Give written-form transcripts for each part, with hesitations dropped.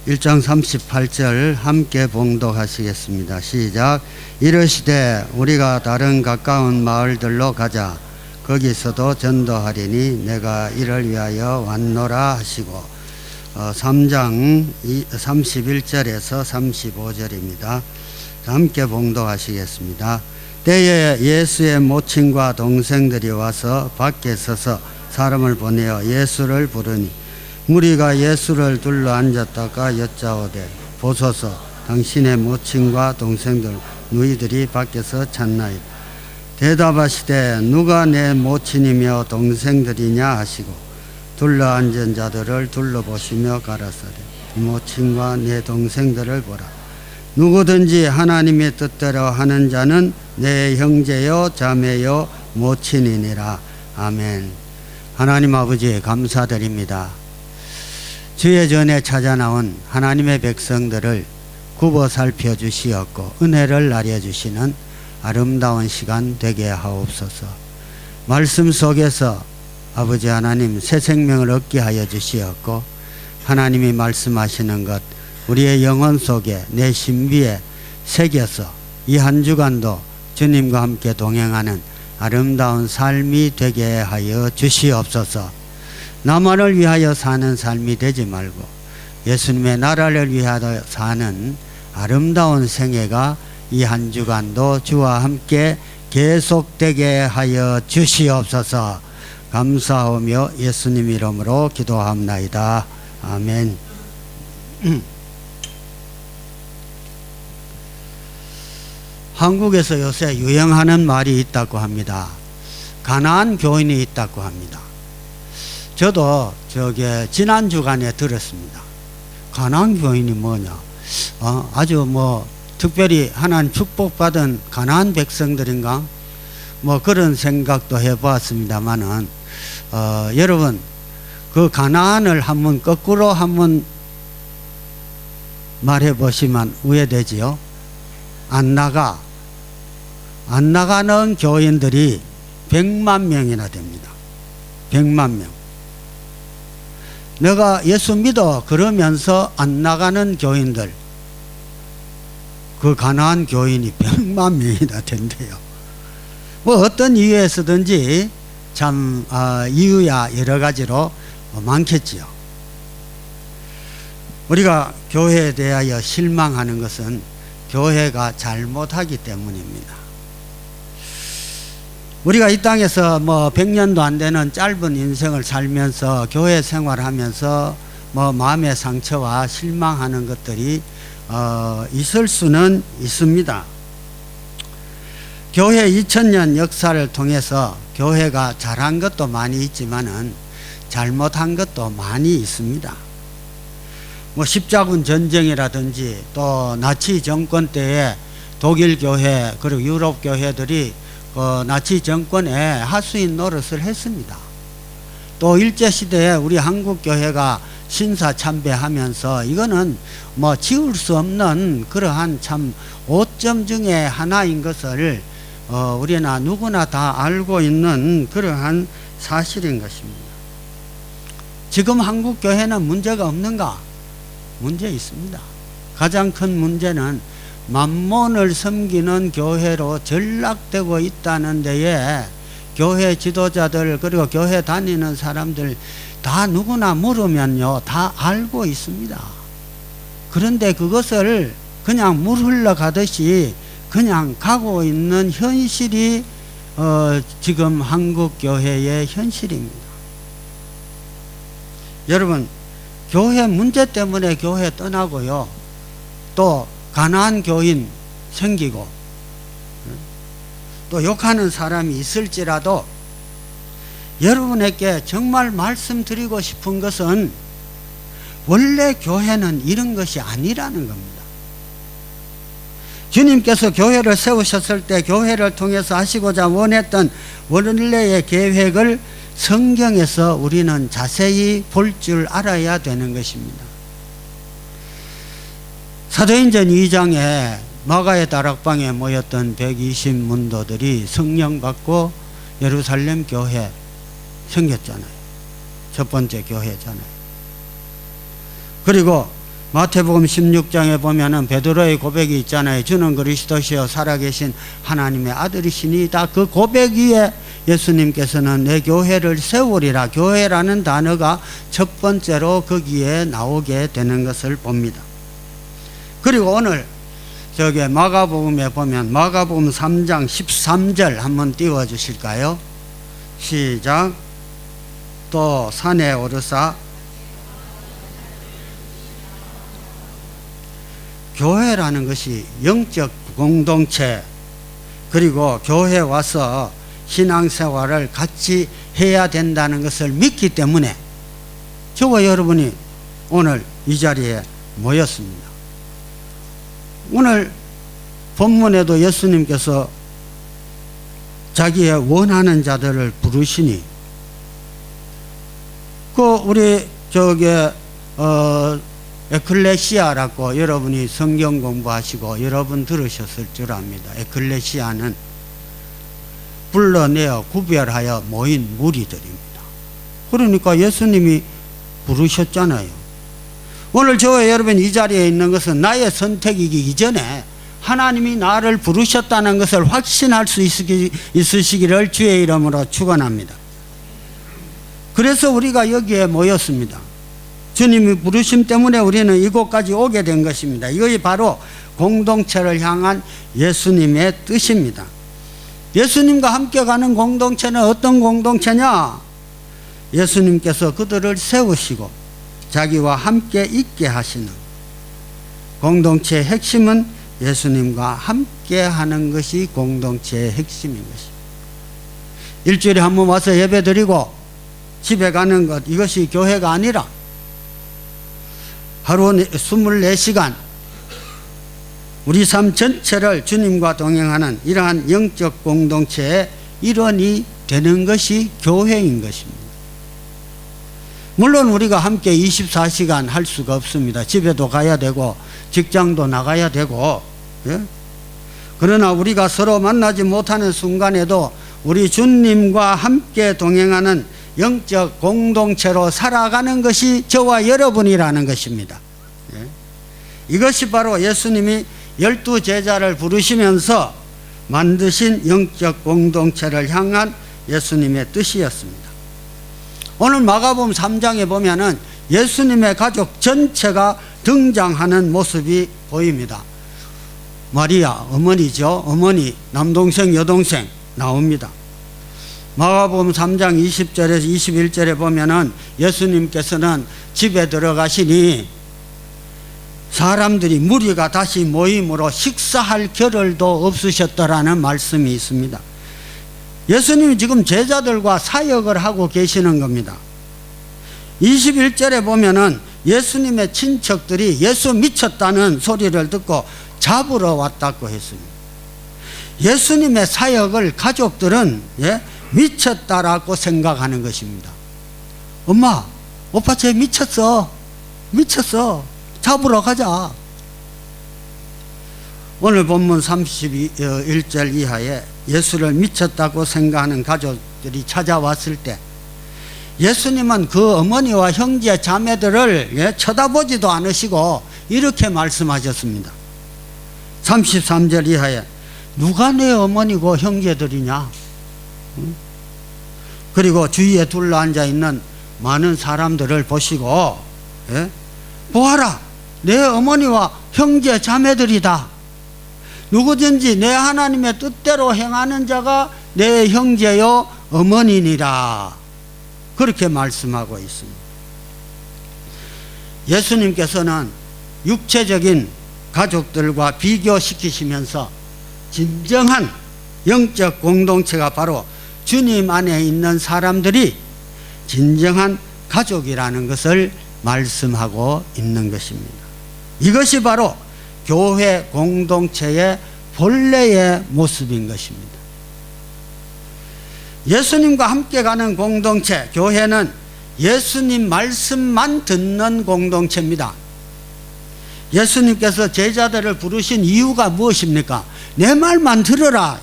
1장 38절 함께 봉독하시겠습니다. 시작. 이르시되 우리가 다른 가까운 마을들로 가자. 거기서도 전도하리니 내가 이를 위하여 왔노라 하시고 3장 31절에서 35절입니다. 함께 봉독하시겠습니다. 때에 예수의 모친과 동생들이 와서 밖에 서서 사람을 보내어 예수를 부르니 무리가 예수를 둘러 앉았다가 여짜오되 보소서 당신의 모친과 동생들 너희들이 밖에서 찾나이다. 대답하시되 누가 내 모친이며 동생들이냐 하시고 둘러 앉은 자들을 둘러보시며 가라사대 모친과 내 동생들을 보라. 누구든지 하나님의 뜻대로 하는 자는 내 형제요 자매요 모친이니라. 아멘. 하나님 아버지 감사드립니다. 주의 전에 찾아 나온 하나님의 백성들을 굽어 살펴주시었고 은혜를 나려주시는 아름다운 시간 되게 하옵소서. 말씀 속에서 아버지 하나님 새 생명을 얻게 하여 주시었고 하나님이 말씀하시는 것 우리의 영혼 속에 내 신비에 새겨서 이 한 주간도 주님과 함께 동행하는 아름다운 삶이 되게 하여 주시옵소서. 나만을 위하여 사는 삶이 되지 말고 예수님의 나라를 위하여 사는 아름다운 생애가 이 한 주간도 주와 함께 계속되게 하여 주시옵소서. 감사하며 예수님 이름으로 기도합나이다. 아멘. 한국에서 요새 유행하는 말이 있다고 합니다. 가나안 교인이 있다고 합니다. 저도 지난 주간에 들었습니다. 가나안 교인이 뭐냐? 아주 특별히 하나님 축복받은 가나안 백성들인가? 그런 생각도 해보았습니다만은 여러분 그 가나안을 한번 거꾸로 한번 말해 보시면 우회되지요. 안 나가는 교인들이 100만 명이나 됩니다. 100만 명. 내가 예수 믿어 그러면서 안 나가는 교인들 그 가나안 교인이 100만 명이나 된대요. 어떤 이유에서든지 참 이유야 여러 가지로 많겠지요. 우리가 교회에 대하여 실망하는 것은 교회가 잘못하기 때문입니다. 우리가 이 땅에서 100년도 안 되는 짧은 인생을 살면서 교회 생활하면서 마음의 상처와 실망하는 것들이 있을 수는 있습니다. 교회 2000년 역사를 통해서 교회가 잘한 것도 많이 있지만은 잘못한 것도 많이 있습니다. 십자군 전쟁이라든지 또 나치 정권 때에 독일 교회 그리고 유럽 교회들이 나치 정권에 하수인 노릇을 했습니다. 또 일제시대에 우리 한국 교회가 신사참배하면서 이거는 지울 수 없는 그러한 참 오점 중에 하나인 것을 우리나 누구나 다 알고 있는 그러한 사실인 것입니다. 지금 한국 교회는 문제가 없는가? 문제 있습니다. 가장 큰 문제는 만몬을 섬기는 교회로 전락되고 있다는 데에 교회 지도자들 그리고 교회 다니는 사람들 다 누구나 물으면요 다 알고 있습니다. 그런데 그것을 그냥 물 흘러가듯이 그냥 가고 있는 현실이 지금 한국 교회의 현실입니다. 여러분 교회 문제 때문에 교회 떠나고요 또 가난한 교인 생기고 또 욕하는 사람이 있을지라도 여러분에게 정말 말씀드리고 싶은 것은 원래 교회는 이런 것이 아니라는 겁니다. 주님께서 교회를 세우셨을 때 교회를 통해서 하시고자 원했던 원래의 계획을 성경에서 우리는 자세히 볼 줄 알아야 되는 것입니다. 사도행전 2장에 마가의 다락방에 모였던 120문도들이 성령 받고 예루살렘 교회 생겼잖아요. 첫 번째 교회잖아요. 그리고 마태복음 16장에 보면은 베드로의 고백이 있잖아요. 주는 그리스도시요 살아계신 하나님의 아들이시니이다. 그 고백 위에 예수님께서는 내 교회를 세우리라. 교회라는 단어가 첫 번째로 거기에 나오게 되는 것을 봅니다. 그리고 오늘 저기 마가복음에 보면 마가복음 3장 13절 한번 띄워 주실까요? 시작. 또 산에 오르사 교회라는 것이 영적 공동체, 그리고 교회 와서 신앙생활을 같이 해야 된다는 것을 믿기 때문에 저와 여러분이 오늘 이 자리에 모였습니다. 오늘 본문에도 예수님께서 자기의 원하는 자들을 부르시니 그 우리 에클레시아라고 여러분이 성경 공부하시고 여러분 들으셨을 줄 압니다. 에클레시아는 불러내어 구별하여 모인 무리들입니다. 그러니까 예수님이 부르셨잖아요. 오늘 저와 여러분 이 자리에 있는 것은 나의 선택이기 이전에 하나님이 나를 부르셨다는 것을 확신할 수 있으시기를 주의 이름으로 축원합니다. 그래서 우리가 여기에 모였습니다. 주님이 부르심 때문에 우리는 이곳까지 오게 된 것입니다. 이것이 바로 공동체를 향한 예수님의 뜻입니다. 예수님과 함께 가는 공동체는 어떤 공동체냐? 예수님께서 그들을 세우시고 자기와 함께 있게 하시는 공동체의 핵심은 예수님과 함께 하는 것이 공동체의 핵심인 것입니다. 일주일에 한 번 와서 예배 드리고 집에 가는 것, 이것이 교회가 아니라 하루 24시간 우리 삶 전체를 주님과 동행하는 이러한 영적 공동체의 일원이 되는 것이 교회인 것입니다. 물론 우리가 함께 24시간 할 수가 없습니다. 집에도 가야 되고 직장도 나가야 되고, 예? 그러나 우리가 서로 만나지 못하는 순간에도 우리 주님과 함께 동행하는 영적 공동체로 살아가는 것이 저와 여러분이라는 것입니다. 예? 이것이 바로 예수님이 12제자를 부르시면서 만드신 영적 공동체를 향한 예수님의 뜻이었습니다. 오늘 마가복음 3장에 보면은 예수님의 가족 전체가 등장하는 모습이 보입니다. 마리아, 어머니죠. 어머니, 남동생, 여동생 나옵니다. 마가복음 3장 20절에서 21절에 보면은 예수님께서는 집에 들어가시니 사람들이 무리가 다시 모임으로 식사할 겨를도 없으셨더라는 말씀이 있습니다. 예수님이 지금 제자들과 사역을 하고 계시는 겁니다. 21절에 보면은 예수님의 친척들이 예수 미쳤다는 소리를 듣고 잡으러 왔다고 했습니다. 예수님의 사역을 가족들은 미쳤다라고 생각하는 것입니다. 엄마, 오빠 쟤 미쳤어. 잡으러 가자. 오늘 본문 31절 이하에 예수를 미쳤다고 생각하는 가족들이 찾아왔을 때 예수님은 그 어머니와 형제 자매들을 쳐다보지도 않으시고 이렇게 말씀하셨습니다. 33절 이하에 누가 내 어머니고 형제들이냐? 그리고 주위에 둘러앉아 있는 많은 사람들을 보시고 보아라, 내 어머니와 형제 자매들이다. 누구든지 내 하나님의 뜻대로 행하는 자가 내 형제요 어머니니라. 그렇게 말씀하고 있습니다. 예수님께서는 육체적인 가족들과 비교시키시면서 진정한 영적 공동체가 바로 주님 안에 있는 사람들이 진정한 가족이라는 것을 말씀하고 있는 것입니다. 이것이 바로 교회 공동체의 본래의 모습인 것입니다. 예수님과 함께 가는 공동체, 교회는 예수님 말씀만 듣는 공동체입니다. 예수님께서 제자들을 부르신 이유가 무엇입니까? 내 말만 들어라.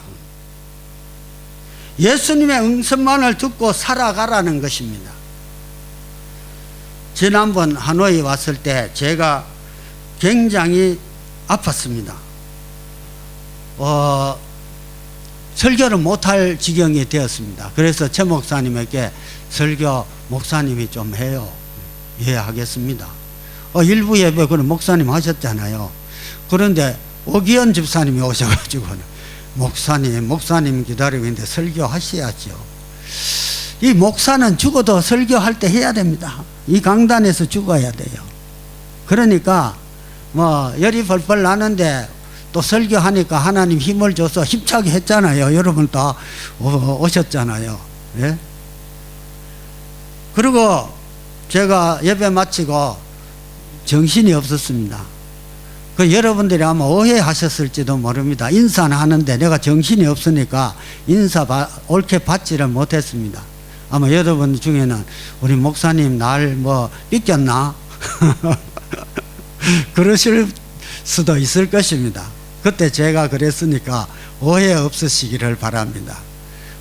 예수님의 음성만을 듣고 살아가라는 것입니다. 지난번 하노이 왔을 때 제가 굉장히 아팠습니다. 설교를 못할 지경이 되었습니다. 그래서 최 목사님에게 설교 목사님이 좀 해요. 예, 하겠습니다. 일부 예배 그런 목사님 하셨잖아요. 그런데 오기현 집사님이 오셔가지고 목사님 기다리고 있는데 설교하셔야죠. 이 목사는 죽어도 설교할 때 해야 됩니다. 이 강단에서 죽어야 돼요. 그러니까 열이 벌벌 나는데 또 설교하니까 하나님 힘을 줘서 힘차게 했잖아요. 여러분 다 오셨잖아요. 예? 그리고 제가 예배 마치고 정신이 없었습니다. 여러분들이 아마 오해하셨을지도 모릅니다. 인사는 하는데 내가 정신이 없으니까 인사 옳게 받지를 못했습니다. 아마 여러분 중에는 우리 목사님 날 삐꼈나? 그러실 수도 있을 것입니다. 그때 제가 그랬으니까 오해 없으시기를 바랍니다.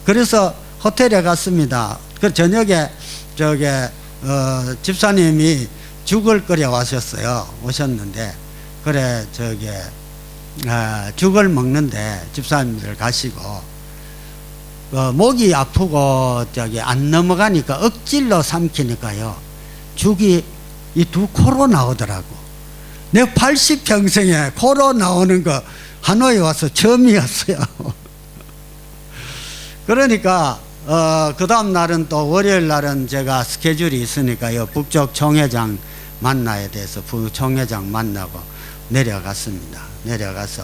그래서 호텔에 갔습니다. 그 저녁에 집사님이 죽을 끓여 오셨는데 그래 죽을 먹는데 집사님들 가시고 목이 아프고 안 넘어가니까 억질로 삼키니까요 죽이 이 두 코로 나오더라고. 내 80평생에 코로 나오는 거 하노이 와서 처음이었어요. 그러니까 그 다음 날은 또 월요일 날은 제가 스케줄이 있으니까요 북쪽 총회장 만나야 돼서 부총회장 만나고 내려갔습니다. 내려가서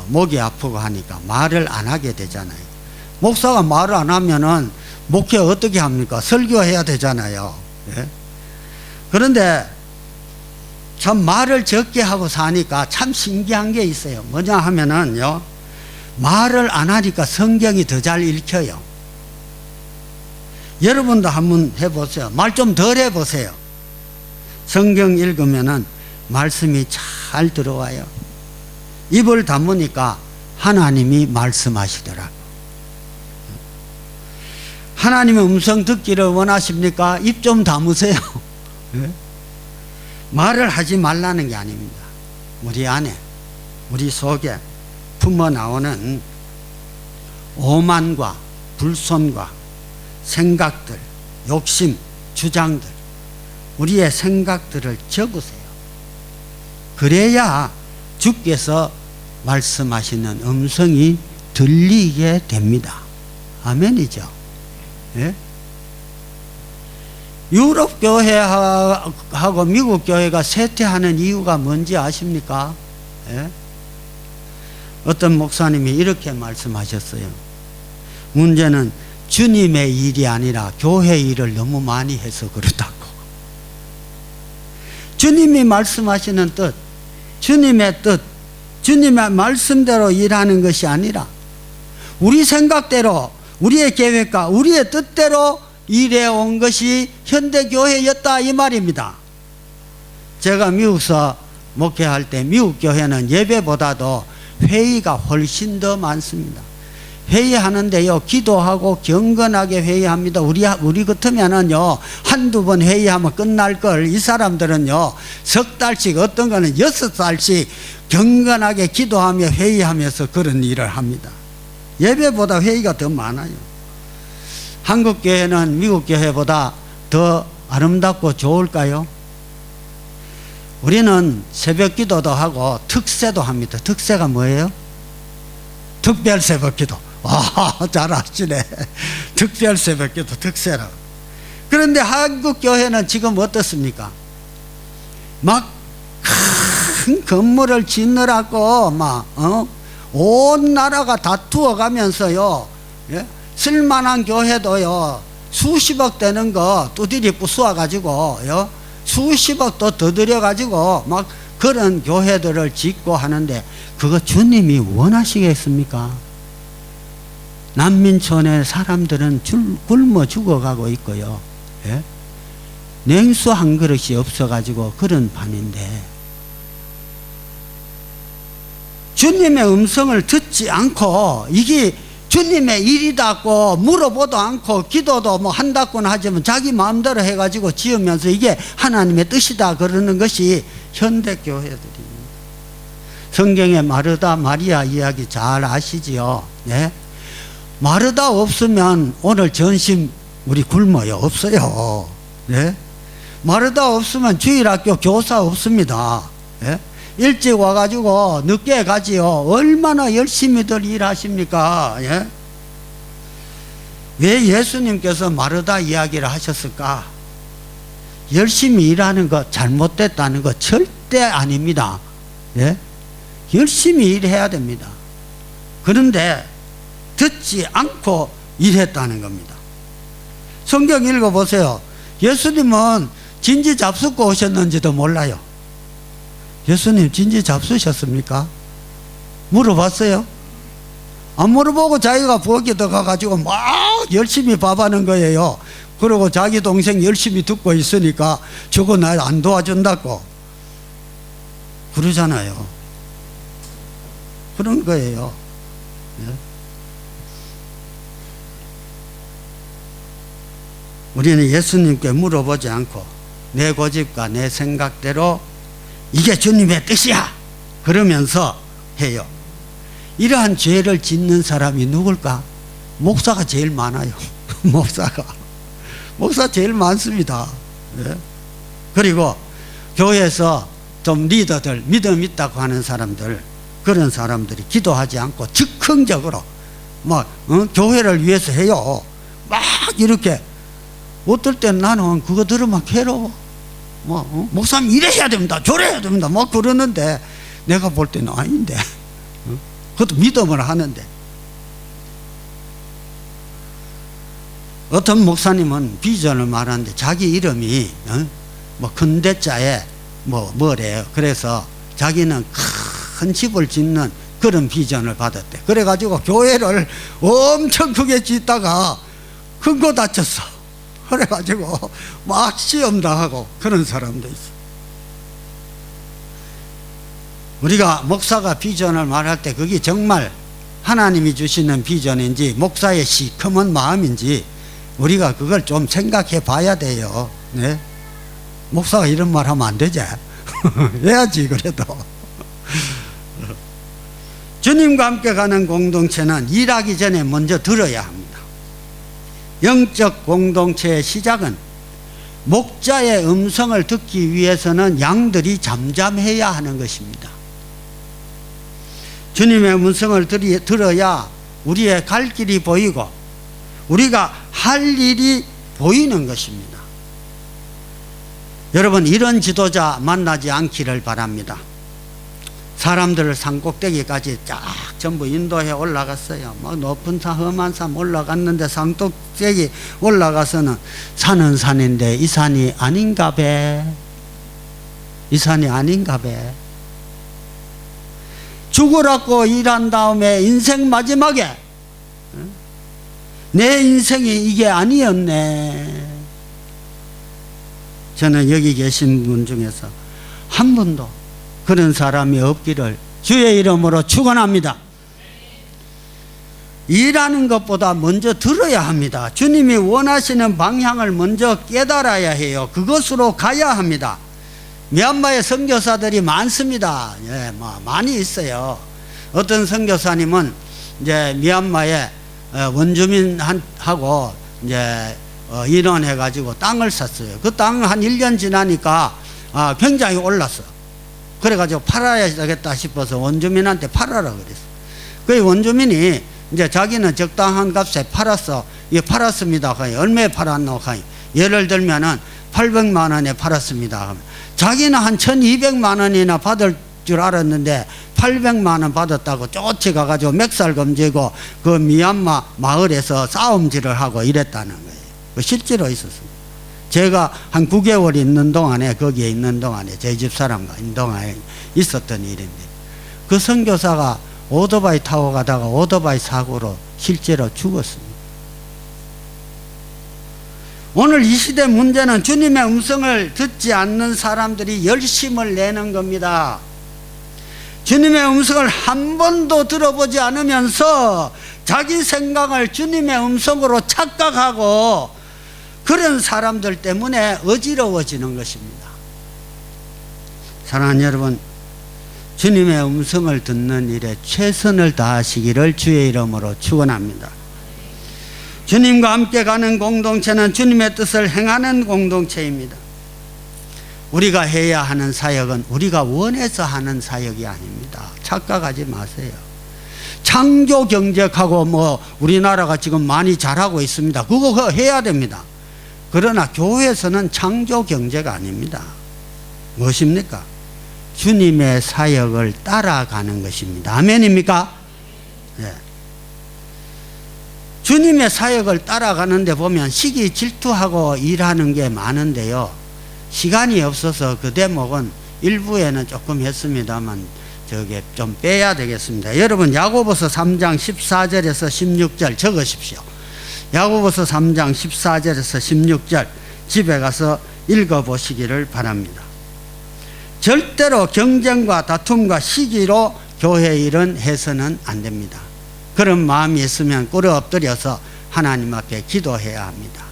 목이 아프고 하니까 말을 안 하게 되잖아요. 목사가 말을 안 하면은 목회 어떻게 합니까? 설교해야 되잖아요. 예? 그런데 참 말을 적게 하고 사니까 참 신기한 게 있어요. 뭐냐 하면은요 말을 안 하니까 성경이 더 잘 읽혀요. 여러분도 한번 해보세요. 말 좀 덜 해보세요. 성경 읽으면은 말씀이 잘 들어와요. 입을 다무니까 하나님이 말씀하시더라고. 하나님의 음성 듣기를 원하십니까? 입 좀 다무세요. 네? 말을 하지 말라는 게 아닙니다. 우리 안에 우리 속에 품어 나오는 오만과 불손과 생각들, 욕심, 주장들, 우리의 생각들을 적으세요. 그래야 주께서 말씀하시는 음성이 들리게 됩니다. 아멘이죠. 예? 유럽 교회하고 미국 교회가 쇠퇴하는 이유가 뭔지 아십니까? 예? 어떤 목사님이 이렇게 말씀하셨어요. 문제는 주님의 일이 아니라 교회 일을 너무 많이 해서 그렇다고. 주님이 말씀하시는 뜻, 주님의 뜻, 주님의 말씀대로 일하는 것이 아니라 우리 생각대로, 우리의 계획과 우리의 뜻대로 일해온 것이 현대교회였다 이 말입니다. 제가 미국서 목회할 때 미국 교회는 예배보다도 회의가 훨씬 더 많습니다. 회의하는데요 기도하고 경건하게 회의합니다. 우리 같으면은요 한두 번 회의하면 끝날 걸 이 사람들은요 석 달씩 어떤 거는 6달씩 경건하게 기도하며 회의하면서 그런 일을 합니다. 예배보다 회의가 더 많아요. 한국 교회는 미국 교회보다 더 아름답고 좋을까요? 우리는 새벽 기도도 하고 특세도 합니다. 특세가 뭐예요? 특별 새벽 기도. 잘 아시네. 특별 새벽 기도 특세라고. 그런데 한국 교회는 지금 어떻습니까? 막 큰 건물을 짓느라고 온 나라가 다투어 가면서요. 예? 쓸만한 교회도요 수십억 되는 거 두드리 부수어 가지고요 수십억 더 들여 가지고 막 그런 교회들을 짓고 하는데 그거 주님이 원하시겠습니까? 난민촌의 사람들은 굶어 죽어가고 있고요. 예? 냉수 한 그릇이 없어 가지고 그런 판인데 주님의 음성을 듣지 않고 이게 주님의 일이다고 물어보도 않고 기도도 뭐 한다고는 하지만 자기 마음대로 해가지고 지으면서 이게 하나님의 뜻이다 그러는 것이 현대 교회들입니다. 성경에 마르다 마리아 이야기 잘 아시지요? 네? 마르다 없으면 오늘 전심 우리 굶어요. 없어요. 네? 마르다 없으면 주일학교 교사 없습니다. 네? 일찍 와가지고 늦게 가지요. 얼마나 열심히들 일하십니까? 예? 왜 예수님께서 마르다 이야기를 하셨을까? 열심히 일하는 거 잘못됐다는 거 절대 아닙니다. 예? 열심히 일해야 됩니다. 그런데 듣지 않고 일했다는 겁니다. 성경 읽어보세요. 예수님은 진지 잡숫고 오셨는지도 몰라요. 예수님 진지 잡수셨습니까? 물어봤어요? 안 물어보고 자기가 부엌에 들어가가지고 막 열심히 밥하는 거예요. 그리고 자기 동생 열심히 듣고 있으니까 저거 나 안 도와준다고 그러잖아요. 그런 거예요. 예? 우리는 예수님께 물어보지 않고 내 고집과 내 생각대로 이게 주님의 뜻이야 그러면서 해요. 이러한 죄를 짓는 사람이 누굴까? 목사가 제일 많아요. 목사 제일 많습니다. 네? 그리고 교회에서 좀 리더들 믿음 있다고 하는 사람들 그런 사람들이 기도하지 않고 즉흥적으로 막 교회를 위해서 해요. 막 이렇게 어떨 땐 나는 그거 들으면 괴로워. 목사님 이래야 됩니다. 저래야 됩니다. 뭐 그러는데 내가 볼 때는 아닌데 그것도 믿음을 하는데 어떤 목사님은 비전을 말하는데 자기 이름이 뭐 근대자에 뭐래요. 그래서 자기는 큰 집을 짓는 그런 비전을 받았대. 그래가지고 교회를 엄청 크게 짓다가 큰 거 다쳤어. 그래가지고 막 시험도 하고 그런 사람도 있어. 우리가 목사가 비전을 말할 때 그게 정말 하나님이 주시는 비전인지 목사의 시커먼 마음인지 우리가 그걸 좀 생각해 봐야 돼요. 네? 목사가 이런 말 하면 안 되지. 해야지 그래도. 주님과 함께 가는 공동체는 일하기 전에 먼저 들어야 합니다. 영적 공동체의 시작은 목자의 음성을 듣기 위해서는 양들이 잠잠해야 하는 것입니다. 주님의 음성을 들어야 우리의 갈 길이 보이고 우리가 할 일이 보이는 것입니다. 여러분 이런 지도자 만나지 않기를 바랍니다. 사람들을 산꼭대기까지 쫙 전부 인도해 올라갔어요. 막 높은 산 험한 산 올라갔는데 산꼭대기 올라가서는 산은 산인데 이 산이 아닌가 배. 이 산이 아닌가 배. 죽으라고 일한 다음에 인생 마지막에 내 인생이 이게 아니었네. 저는 여기 계신 분 중에서 한 분도 그런 사람이 없기를 주의 이름으로 축원합니다. 일하는 것보다 먼저 들어야 합니다. 주님이 원하시는 방향을 먼저 깨달아야 해요. 그것으로 가야 합니다. 미얀마에 선교사들이 많습니다. 예, 많이 있어요. 어떤 선교사님은 이제 미얀마에 원주민하고 이제 인원해가지고 땅을 샀어요. 그 땅 한 1년 지나니까 굉장히 올랐어. 그래가지고 팔아야 되겠다 싶어서 원주민한테 팔아라 그랬어. 그 원주민이 이제 자기는 적당한 값에 팔았어. 예, 팔았습니다. 얼마에 팔았노? 예를 들면은 800만 원에 팔았습니다. 자기는 한 1200만 원이나 받을 줄 알았는데 800만 원 받았다고 쫓아가가지고 맥살금 지고 그 미얀마 마을에서 싸움질을 하고 이랬다는 거예요. 실제로 있었습니다. 제가 한 9개월 있는 동안에 거기에 있는 동안에 제 집사람과 있는 동안에 있었던 일인데 그 선교사가 오토바이 타고 가다가 오토바이 사고로 실제로 죽었습니다. 오늘 이 시대 문제는 주님의 음성을 듣지 않는 사람들이 열심을 내는 겁니다. 주님의 음성을 한 번도 들어보지 않으면서 자기 생각을 주님의 음성으로 착각하고 그런 사람들 때문에 어지러워지는 것입니다. 사랑하는 여러분, 주님의 음성을 듣는 일에 최선을 다하시기를 주의 이름으로 축원합니다. 주님과 함께 가는 공동체는 주님의 뜻을 행하는 공동체입니다. 우리가 해야 하는 사역은 우리가 원해서 하는 사역이 아닙니다. 착각하지 마세요. 창조 경제하고 우리나라가 지금 많이 잘하고 있습니다. 그거 해야 됩니다. 그러나 교회에서는 창조 경제가 아닙니다. 무엇입니까? 주님의 사역을 따라가는 것입니다. 아멘입니까? 네. 주님의 사역을 따라가는데 보면 시기 질투하고 일하는 게 많은데요, 시간이 없어서 그 대목은 일부에는 조금 했습니다만 저게 좀 빼야 되겠습니다. 여러분, 야고보서 3장 14절에서 16절 적으십시오. 야고보서 3장 14절에서 16절 집에 가서 읽어보시기를 바랍니다. 절대로 경쟁과 다툼과 시기로 교회 일은 해서는 안 됩니다. 그런 마음이 있으면 꿇어 엎드려서 하나님 앞에 기도해야 합니다.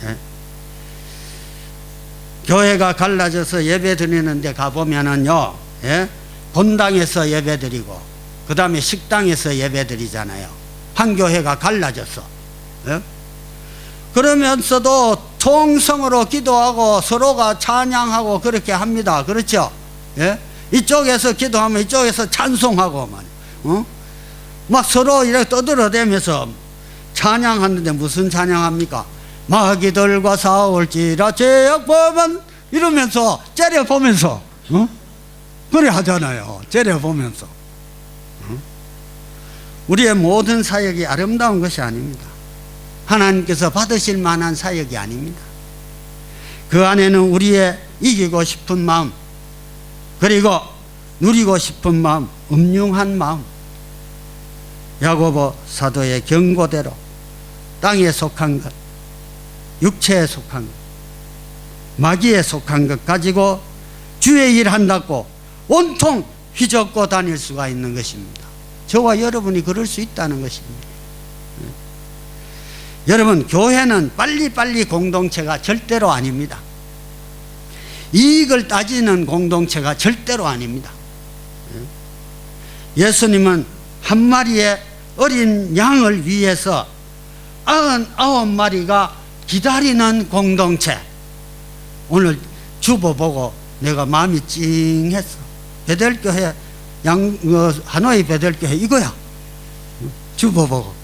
예? 교회가 갈라져서 예배 드리는 데 가보면은요, 예? 본당에서 예배 드리고 그 다음에 식당에서 예배 드리잖아요. 한 교회가 갈라져서. 예? 그러면서도 통성으로 기도하고 서로가 찬양하고 그렇게 합니다. 그렇죠? 예? 이쪽에서 기도하면 이쪽에서 찬송하고 막 서로 이렇게 떠들어대면서 찬양하는데 무슨 찬양합니까? 마귀들과 싸울지라 죄악범은 이러면서 째려보면서 그래 하잖아요. 째려보면서. 우리의 모든 사역이 아름다운 것이 아닙니다. 하나님께서 받으실 만한 사역이 아닙니다. 그 안에는 우리의 이기고 싶은 마음, 그리고 누리고 싶은 마음, 음흉한 마음, 야고보 사도의 경고대로 땅에 속한 것, 육체에 속한 것, 마귀에 속한 것 가지고 주의 일 한다고 온통 휘젓고 다닐 수가 있는 것입니다. 저와 여러분이 그럴 수 있다는 것입니다. 여러분, 교회는 빨리빨리 공동체가 절대로 아닙니다. 이익을 따지는 공동체가 절대로 아닙니다. 예수님은 한 마리의 어린 양을 위해서 99마리가 기다리는 공동체. 오늘 주보 보고 내가 마음이 찡했어. 베델교회 하노이 베델교회 이거야. 주보 보고.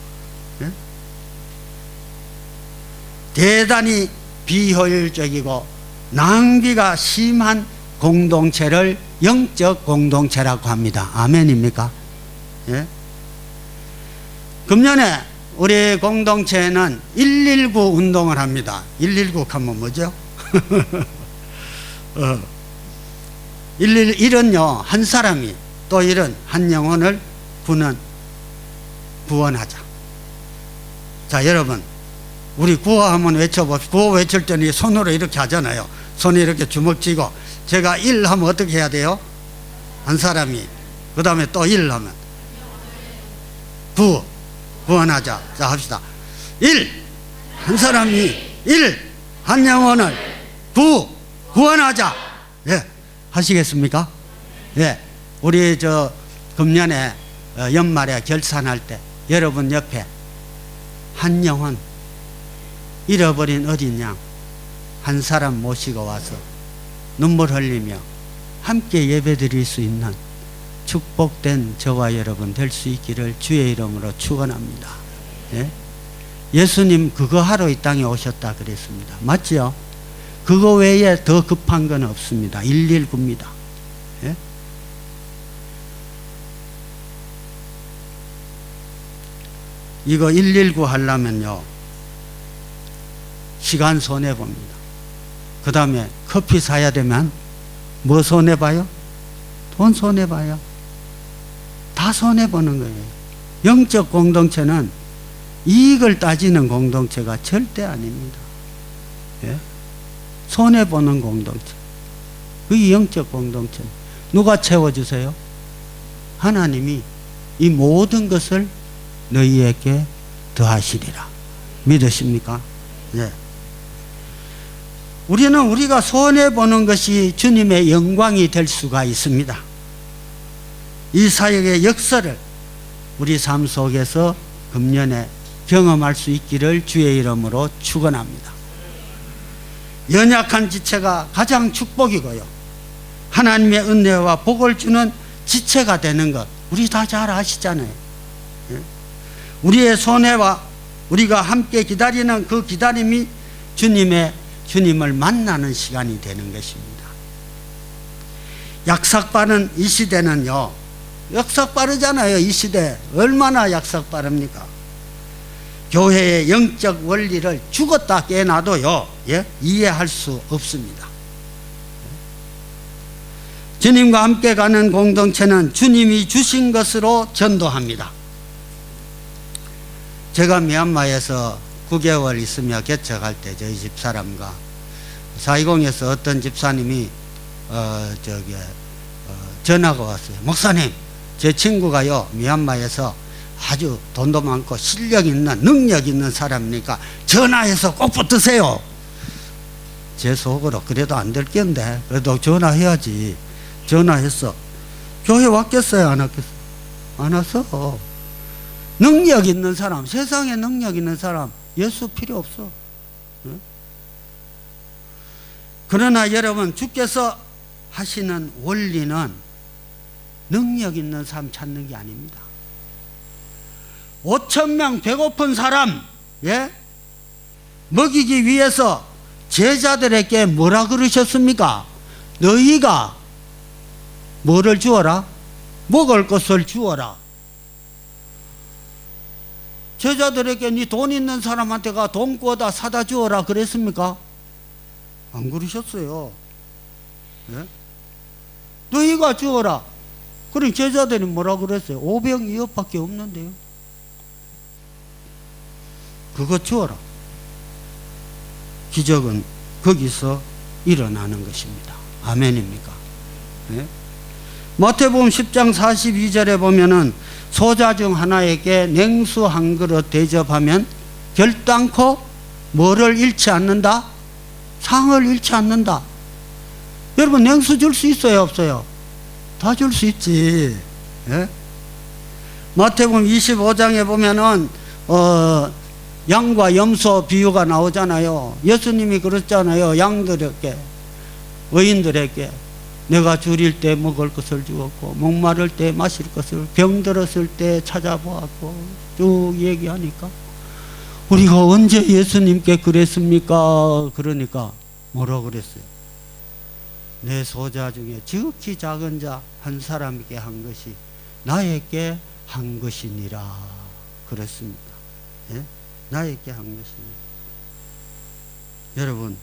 대단히 비효율적이고 낭비가 심한 공동체를 영적 공동체라고 합니다. 아멘입니까? 예? 금년에 우리 공동체는 119 운동을 합니다. 119 하면 뭐죠? 111은요, 한 사람이 또 이런 한 영혼을 구원하자. 자, 여러분, 우리 구호하면 외쳐봅시다. 구호 외칠 때는 손으로 이렇게 하잖아요. 손이 이렇게 주먹 쥐고, 제가 1 하면 어떻게 해야 돼요? 한 사람이. 그 다음에 또 1 하면 구원하자. 자, 합시다. 1, 한 사람이 1, 한 영혼을 구원하자. 예, 하시겠습니까? 예, 우리 금년에 연말에 결산할 때 여러분 옆에 한 영혼, 잃어버린 어린 양 한 사람 모시고 와서 눈물 흘리며 함께 예배드릴 수 있는 축복된 저와 여러분 될 수 있기를 주의 이름으로 축원합니다. 예? 예수님 그거 하러 이 땅에 오셨다 그랬습니다. 맞죠? 그거 외에 더 급한 건 없습니다. 119입니다. 예? 이거 119 하려면요, 시간 손해봅니다. 그 다음에 커피 사야 되면 뭐 손해봐요? 돈 손해봐요. 다 손해보는 거예요. 영적 공동체는 이익을 따지는 공동체가 절대 아닙니다. 예? 손해보는 공동체. 그게 영적 공동체. 누가 채워주세요? 하나님이 이 모든 것을 너희에게 더하시리라. 믿으십니까? 네. 우리는 우리가 손해보는 것이 주님의 영광이 될 수가 있습니다. 이 사역의 역사를 우리 삶 속에서 금년에 경험할 수 있기를 주의 이름으로 축원합니다. 연약한 지체가 가장 축복이고요, 하나님의 은혜와 복을 주는 지체가 되는 것 우리 다 잘 아시잖아요. 우리의 손해와 우리가 함께 기다리는 그 기다림이 주님을 만나는 시간이 되는 것입니다. 약삭빠른 이 시대는요, 약삭빠르잖아요. 이 시대 얼마나 약삭빠릅니까? 교회의 영적 원리를 죽었다 깨놔도요, 이해할 수 없습니다. 주님과 함께 가는 공동체는 주님이 주신 것으로 전도합니다. 제가 미얀마에서 9개월 있으며 개척할 때 저희 집사람과 사이공에서 어떤 집사님이 전화가 왔어요. 목사님, 제 친구가요 미얀마에서 아주 돈도 많고 실력 있는 능력 있는 사람이니까 전화해서 꼭 붙으세요. 제 속으로 그래도 안 될 건데 그래도 전화해야지. 전화했어. 교회 왔겠어요? 안 왔겠어요? 안 왔어. 능력 있는 사람, 세상에 능력 있는 사람 예수 필요 없어. 그러나 여러분, 주께서 하시는 원리는 능력 있는 사람 찾는 게 아닙니다. 5,000명 배고픈 사람 먹이기 위해서 제자들에게 뭐라 그러셨습니까? 너희가 뭐를 주어라? 먹을 것을 주어라. 제자들에게 네 돈 있는 사람한테가 돈 구워다 사다 주어라 그랬습니까? 안 그러셨어요. 너희가 주어라. 그럼 제자들이 뭐라 그랬어요? 500이엇밖에 없는데요. 그거 주어라. 기적은 거기서 일어나는 것입니다. 아멘입니까? 마태복음 10장 42절에 보면은 소자 중 하나에게 냉수 한 그릇 대접하면 결단코 뭐를 잃지 않는다? 상을 잃지 않는다. 여러분, 냉수 줄 수 있어요, 없어요? 다 줄 수 있지. 마태복음 25장에 보면은 양과 염소 비유가 나오잖아요. 예수님이 그랬잖아요. 양들에게, 의인들에게 내가 줄일 때 먹을 것을 주었고 목마를 때 마실 것을, 병들었을 때 찾아보았고 쭉 얘기하니까 우리가 언제 예수님께 그랬습니까? 그러니까 뭐라고 그랬어요? 내 소자 중에 지극히 작은 자 한 사람에게 한 것이 나에게 한 것이니라 그랬습니다. 나에게 한 것입니다. 여러분,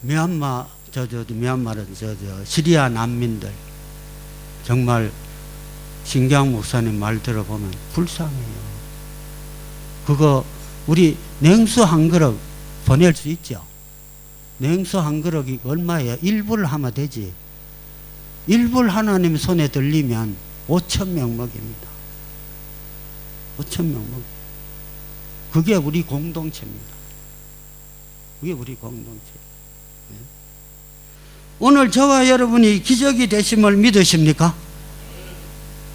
미얀마는 시리아 난민들 정말 신경 목사님 말 들어보면 불쌍해요. 그거 우리 냉수 한 그릇 보낼 수 있죠? 냉수 한 그릇이 얼마예요? 1불 하면 되지. 1불 하나님 손에 들리면 5,000명 먹입니다. 5,000명 먹. 그게 우리 공동체입니다. 그게 우리 공동체. 오늘 저와 여러분이 기적이 되심을 믿으십니까?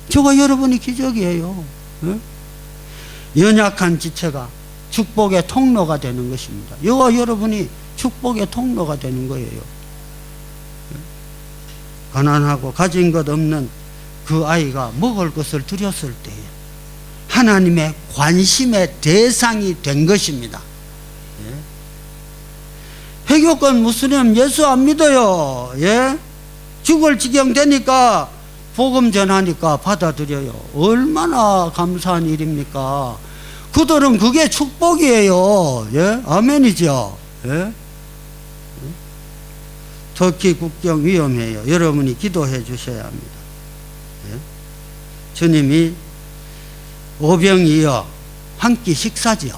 저와 여러분이 기적이에요. 연약한 지체가 축복의 통로가 되는 것입니다. 저와 여러분이 축복의 통로가 되는 거예요. 가난하고 가진 것 없는 그 아이가 먹을 것을 드렸을 때에 하나님의 관심의 대상이 된 것입니다. 회교권 무슬림 예수 안 믿어요. 죽을 지경 되니까 복음 전하니까 받아들여요. 얼마나 감사한 일입니까? 그들은 그게 축복이에요. 아멘이죠. 터키 국경 위험해요. 여러분이 기도해 주셔야 합니다. 주님이 오병이어 한 끼 식사지요.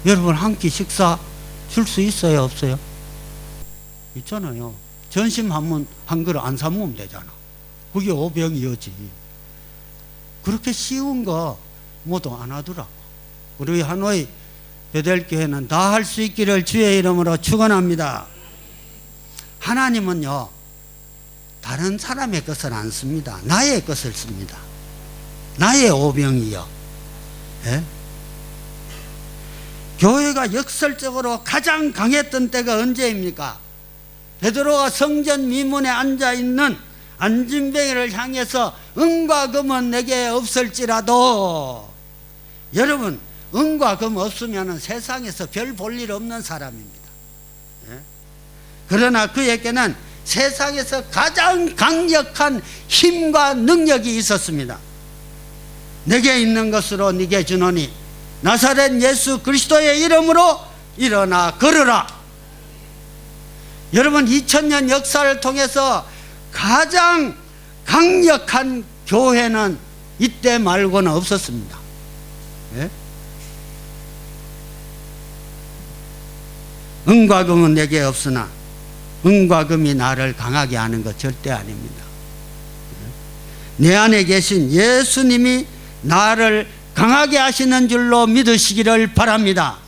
여러분, 한 끼 식사 줄 수 있어요, 없어요? 있잖아요. 전심 한 그릇 안 사먹으면 되잖아. 그게 오병이어지. 그렇게 쉬운 거 모두 안 하더라고. 우리 하노이 베델교회는 다 할 수 있기를 주의 이름으로 축원합니다. 하나님은요, 다른 사람의 것을 안 씁니다. 나의 것을 씁니다. 나의 오병이요. 예? 교회가 역설적으로 가장 강했던 때가 언제입니까? 베드로가 성전 미문에 앉아있는 안진뱅이를 향해서 은과 금은 내게 없을지라도, 여러분, 은과 금 없으면 세상에서 별 볼 일 없는 사람입니다. 예? 그러나 그에게는 세상에서 가장 강력한 힘과 능력이 있었습니다. 내게 있는 것으로 네게 주노니 나사렛 예수 그리스도의 이름으로 일어나 걸으라. 여러분, 2000년 역사를 통해서 가장 강력한 교회는 이때 말고는 없었습니다. 예? 은과 금은 내게 없으나 은과 금이 나를 강하게 하는 것 절대 아닙니다. 내 안에 계신 예수님이 나를 강하게 하시는 줄로 믿으시기를 바랍니다.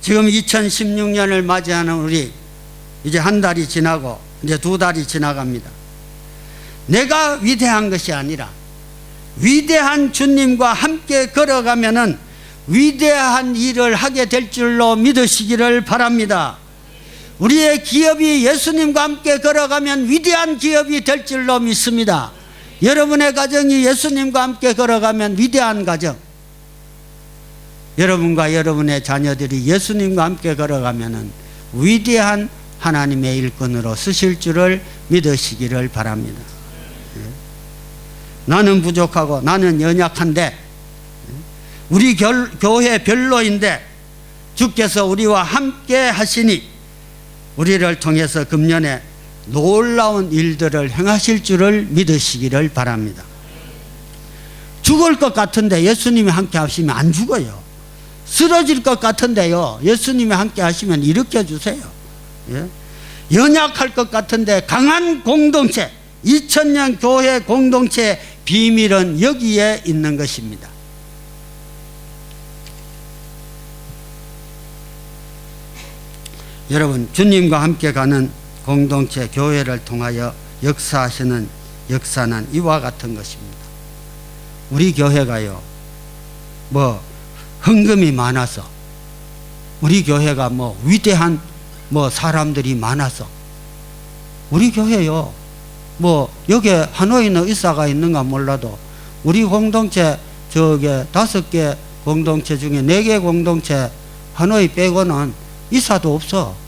지금 2016년을 맞이하는 우리, 이제 한 달이 지나고 이제 2달이 지나갑니다. 내가 위대한 것이 아니라 위대한 주님과 함께 걸어가면은 위대한 일을 하게 될 줄로 믿으시기를 바랍니다. 우리의 기업이 예수님과 함께 걸어가면 위대한 기업이 될 줄로 믿습니다. 여러분의 가정이 예수님과 함께 걸어가면 위대한 가정, 여러분과 여러분의 자녀들이 예수님과 함께 걸어가면 위대한 하나님의 일꾼으로 쓰실 줄을 믿으시기를 바랍니다. 나는 부족하고 나는 연약한데, 우리 교회 별로인데 주께서 우리와 함께 하시니 우리를 통해서 금년에 놀라운 일들을 행하실 줄을 믿으시기를 바랍니다. 죽을 것 같은데 예수님이 함께 하시면 안 죽어요. 쓰러질 것 같은데요, 예수님이 함께 하시면 일으켜 주세요. 예? 연약할 것 같은데 강한 공동체, 2000년 교회 공동체의 비밀은 여기에 있는 것입니다. 여러분, 주님과 함께 가는 공동체, 교회를 통하여 역사하시는 역사는 이와 같은 것입니다. 우리 교회가요, 헌금이 많아서, 우리 교회가 위대한 사람들이 많아서, 우리 교회요, 여기 하노이는 의사가 있는가 몰라도 우리 공동체, 5개 공동체 중에 4개 공동체 하노이 빼고는 의사도 없어.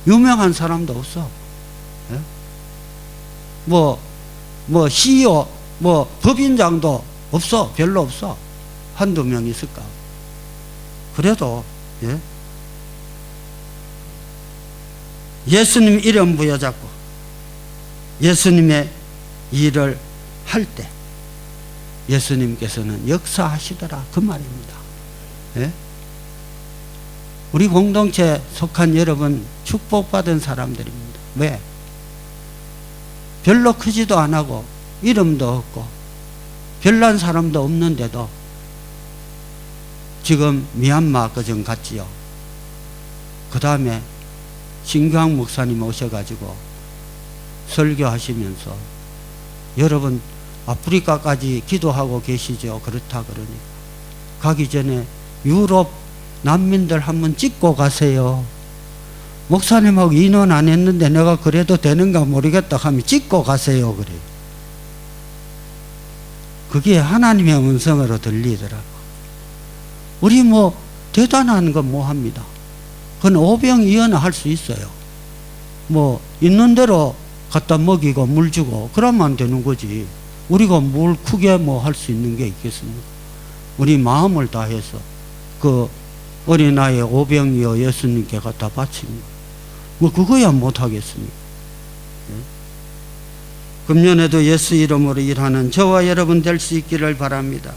유명한 사람도 없어. 예? CEO, 법인장도 없어. 별로 없어. 한두 명 있을까. 그래도, 예? 예수님 이름 부여잡고 예수님의 일을 할 때 예수님께서는 역사하시더라, 그 말입니다. 예? 우리 공동체에 속한 여러분 축복받은 사람들입니다. 왜? 별로 크지도 안 하고 이름도 없고 별난 사람도 없는데도 지금 미얀마 그정 갔지요. 그 다음에 신규환 목사님 오셔가지고 설교하시면서 여러분 아프리카까지 기도하고 계시죠. 그렇다 그러니까 가기 전에 유럽 난민들 한번 찍고 가세요. 목사님하고 인원 안 했는데 내가 그래도 되는가 모르겠다 하면 찍고 가세요. 그래요. 그게 하나님의 음성으로 들리더라고. 우리 대단한 건 합니다. 그건 오병이어나 할 수 있어요. 있는 대로 갖다 먹이고 물 주고 그러면 되는 거지. 우리가 뭘 크게 할 수 있는 게 있겠습니까? 우리 마음을 다해서 그 어린아이의 오병이어 예수님께 갖다 바칩니다. 그거야 못하겠습니까? 예? 금년에도 예수 이름으로 일하는 저와 여러분 될 수 있기를 바랍니다.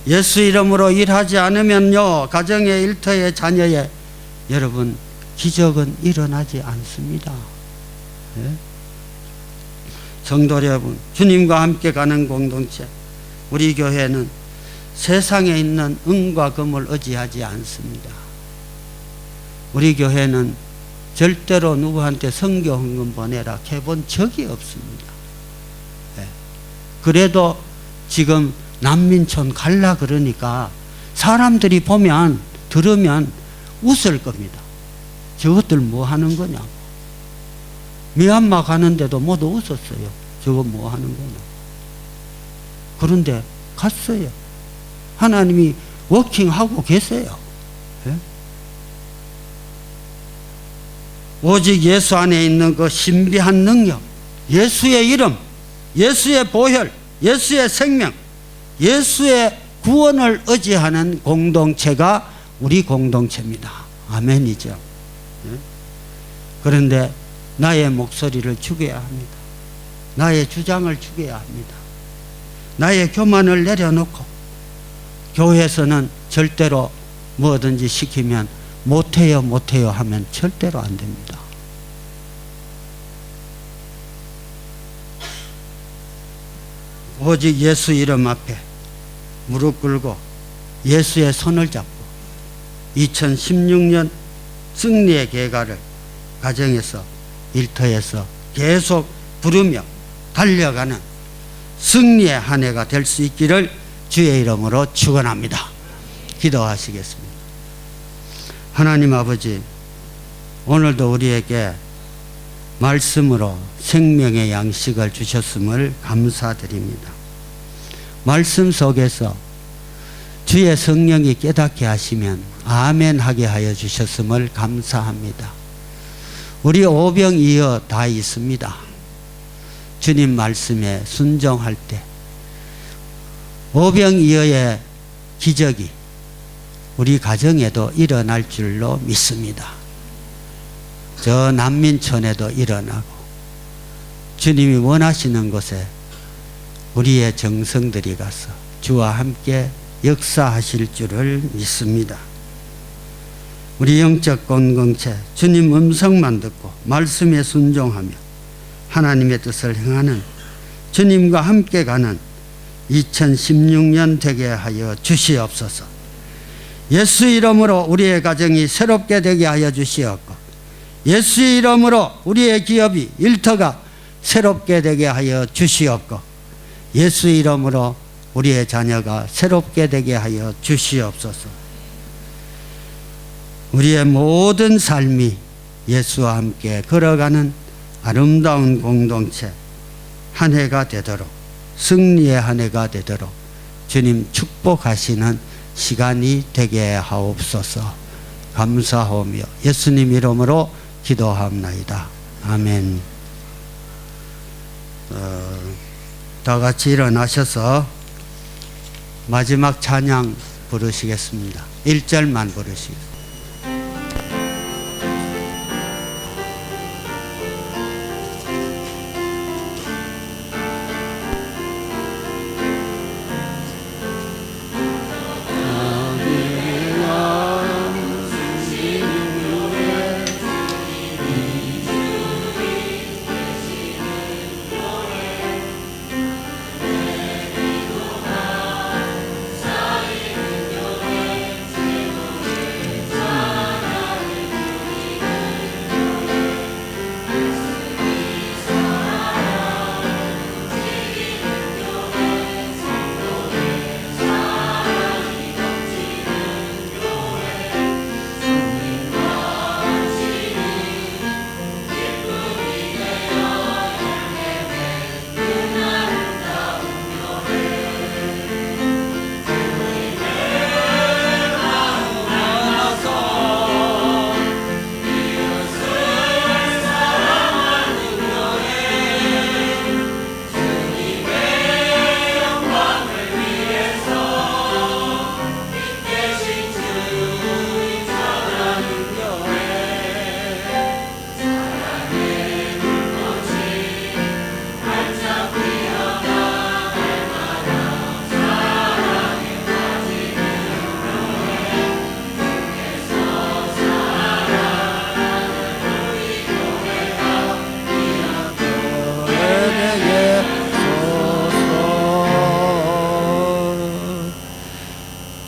예수 이름으로 일하지 않으면요, 가정의 일터의 자녀의 여러분 기적은 일어나지 않습니다. 예? 성도 여러분, 주님과 함께 가는 공동체, 우리 교회는 세상에 있는 은과 금을 의지하지 않습니다. 우리 교회는 절대로 누구한테 선교 헌금 보내라 해본 적이 없습니다. 네. 그래도 지금 난민촌 갈라 그러니까 사람들이 보면 들으면 웃을 겁니다. 저것들 뭐 하는 거냐고. 미얀마 가는데도 모두 웃었어요. 저거 뭐 하는 거냐. 그런데 갔어요. 하나님이 워킹하고 계세요. 예? 오직 예수 안에 있는 그 신비한 능력, 예수의 이름, 예수의 보혈, 예수의 생명, 예수의 구원을 의지하는 공동체가 우리 공동체입니다. 아멘이죠. 예? 그런데 나의 목소리를 죽여야 합니다. 나의 주장을 죽여야 합니다. 나의 교만을 내려놓고 교회에서는 절대로 뭐든지 시키면 못해요 하면 절대로 안 됩니다. 오직 예수 이름 앞에 무릎 꿇고 예수의 손을 잡고 2016년 승리의 계가를 가정에서 일터에서 계속 부르며 달려가는 승리의 한 해가 될 수 있기를 주의 이름으로 축원합니다. 기도하시겠습니다. 하나님 아버지, 오늘도 우리에게 말씀으로 생명의 양식을 주셨음을 감사드립니다. 말씀 속에서 주의 성령이 깨닫게 하시면 아멘 하게 하여 주셨음을 감사합니다. 우리 오병이어 다 있습니다. 주님 말씀에 순종할 때 오병이어의 기적이 우리 가정에도 일어날 줄로 믿습니다. 저 난민촌에도 일어나고 주님이 원하시는 곳에 우리의 정성들이 가서 주와 함께 역사하실 줄을 믿습니다. 우리 영적 공동체 주님 음성만 듣고 말씀에 순종하며 하나님의 뜻을 행하는 주님과 함께 가는 2016년 되게 하여 주시옵소서. 예수 이름으로 우리의 가정이 새롭게 되게 하여 주시옵고 예수 이름으로 우리의 기업이 일터가 새롭게 되게 하여 주시옵고 예수 이름으로 우리의 자녀가 새롭게 되게 하여 주시옵소서. 우리의 모든 삶이 예수와 함께 걸어가는 아름다운 공동체 한 해가 되도록 승리의 한 해가 되도록 주님 축복하시는 시간이 되게 하옵소서. 감사하며 예수님 이름으로 기도합나이다. 아멘. 다 같이 일어나셔서 마지막 찬양 부르시겠습니다. 1절만 부르시겠습니다.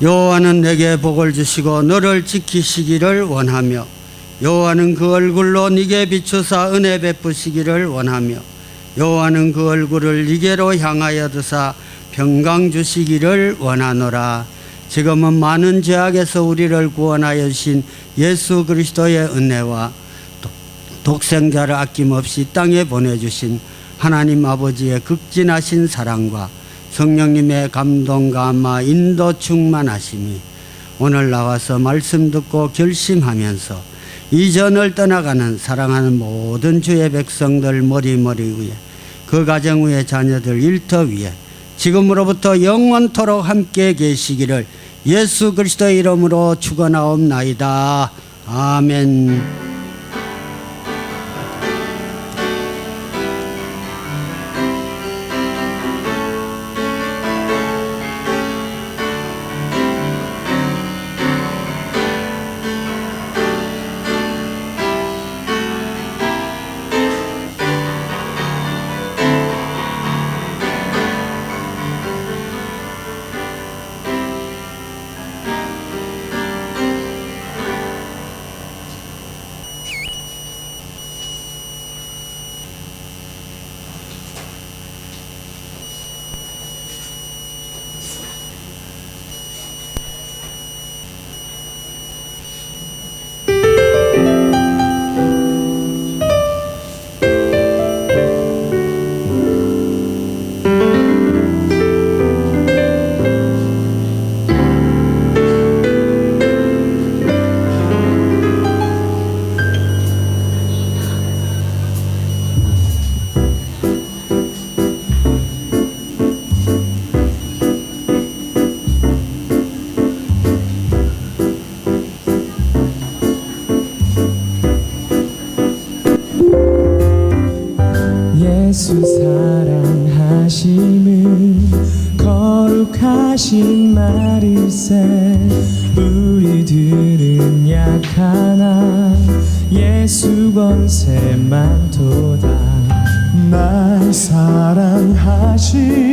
여호와는 내게 복을 주시고 너를 지키시기를 원하며 여호와는 그 얼굴로 네게 비추사 은혜 베푸시기를 원하며 여호와는 그 얼굴을 네게로 향하여 드사 평강 주시기를 원하노라. 지금은 많은 죄악에서 우리를 구원하여 주신 예수 그리스도의 은혜와 독생자를 아낌없이 땅에 보내주신 하나님 아버지의 극진하신 사랑과 성령님의 감동과 아마 인도 충만하심이 오늘 나와서 말씀 듣고 결심하면서 이전을 떠나가는 사랑하는 모든 주의 백성들 머리머리 위에 그 가정 위에 자녀들 일터 위에 지금으로부터 영원토록 함께 계시기를 예수 그리스도의 이름으로 축원하옵나이다. 아멘. 예수 사랑하심은 거룩하신 말일세. 우리들은 약하나 예수 권세 많도다. 날 사랑하신